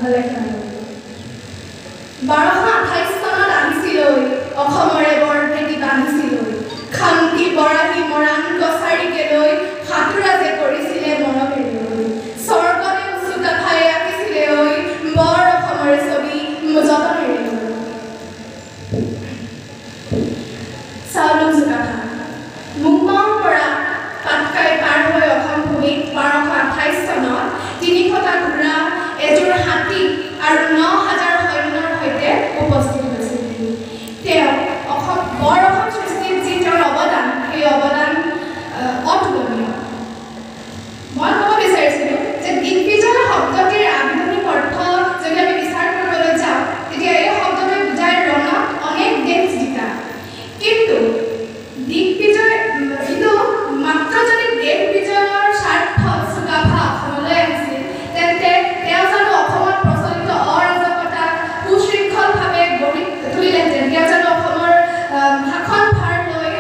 1228 চনত আহিছিলৈ অসমৰে বৰভেটি বান্ধিছিলৈ খান্তি বৰাহী মৰাণ কছাৰীকেলৈ সাঁতোৰাজে কৰিছিলে মৰমেলৈ স্বৰ্গতে উচুকা ঠাই আঁকিছিলে ঐ বৰ অসমৰে ছবি যতনেৰে চাউলুং চুকাফা মুম্বাইৰ পৰা পাটকাই পাৰ হৈ অসম ভূমিত 1228 চনত 300টা ঘোঁৰা এযোৰ হাতী আৰু 9000 সৈন্যৰ সৈতে উপস্থিত হৈছিল তেওঁ বৰ অসম সৃষ্টিত যি তেওঁৰ অৱদান সেই অৱদান অতুলনীয় মই ক'ব বিচাৰিছিলোঁ যে দিগ্বিজয় শব্দটিৰ আধুনিক অৰ্থ যদি আমি বিচাৰ কৰিবলৈ যাওঁ তেতিয়া এই শব্দটোৱে বুজায় ৰণত অনেক দেশ জিকা কিন্তু দিগ্বিজয় কিন্তু মাত্ৰ যদি দেশ বিজয়ৰ স্বাৰ্থত চুকাফা অসমলৈ আহিছিল তেন্তে তেওঁ জানো অসমত প্ৰচলিত অৰাজকতা সুশৃংখলভাৱে গঢ়ি তুলিলেহেঁতেন তেওঁ জানো অসমৰ শাসন ভাৰ লৈ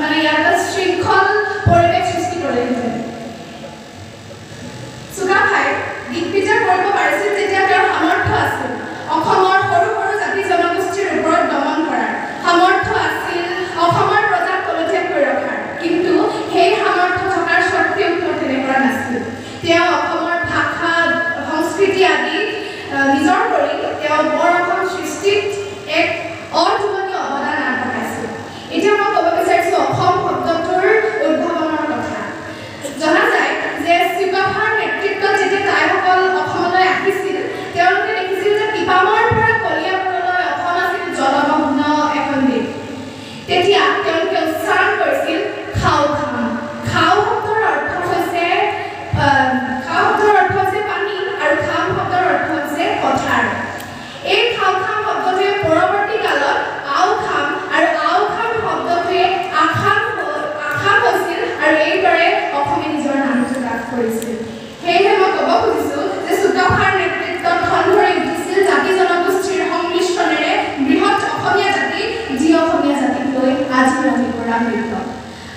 মানে ইয়াত শৃংখল পৰিৱেশ সৃষ্টি কৰিলেহেঁতেন চুকাফাই দিগ্বিজয় কৰিব পাৰিছিল যেতিয়া তেওঁৰ সামৰ্থ্য আছিল অসমৰ সৰু সৰু জাতি জনগোষ্ঠীৰ ওপৰত দমন কৰাৰ সামৰ্থ্য আছিল অসমৰ প্ৰজাক তলতীয়া কৰি ৰখাৰ কিন্তু সেই সামৰ্থ্য থকাৰ স্বত্তেও তেওঁ তেনে কৰা নাছিল তেওঁ অসমৰ ভাষা সংস্কৃতি আদি নিজৰ কৰি তেওঁ বৰ অসম সৃষ্টিত এক অতুলনীয় অৱদান আগবঢ়াইছিল এতিয়া মই ক'ব বিচাৰিছোঁ অসম শব্দটোৰ উদ্ভাৱনৰ কথা জনা যায় যে চুকাফাৰ নেতৃত্বত যেতিয়া টাইসকল অসমলৈ আহিছিল তেওঁলোকে দেখিছিল যে টিপামৰ পৰা কলিয়াবৰলৈ অসম আছিল জলমগ্ন এখন দেশ তেতিয়া তেওঁলোকে উচ্চাৰণ কৰিছিল খাও খাম খাও শব্দৰ অৰ্থ হৈছে পানী আৰু খাম শব্দৰ অৰ্থ হৈছে পথাৰ এই খাও খাম শব্দটোৱে পৰৱৰ্তী কালত আও খাম আৰু আও খাম শব্দটোৱে আখাম হৈছিল আৰু এইদৰে অসমে নিজৰ নামটো লাভ কৰিছিল সেয়েহে মই ক'ব খুজিছোঁ যে চুকাফাৰ নেতৃত্বত ঠন ধৰি উঠিছিল জাতি জনগোষ্ঠীৰ সংমিশ্ৰণেৰে বৃহৎ অসমীয়া জাতি যি অসমীয়া জাতিক লৈ আজি আমি কৰা মৃত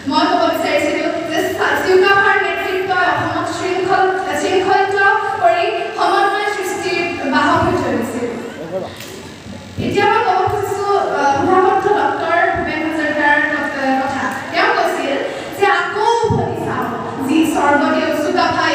মই ক'ব বিচাৰিছিলোঁ যে চুকাফাৰ নেতৃত্বই অসমত শৃংখলিত কৰি সমন্বয় সৃষ্টিৰ বাহক হৈ ধৰিছিল এতিয়া মই ক'ব খুজিছোঁ মহামন্ত্ৰ ডক্টৰ ভূপেন হাজৰিকাৰ কথা তেওঁ কৈছিল যে আকৌ উভতি চাওঁ যি স্বৰ্গদেউ চুকাফা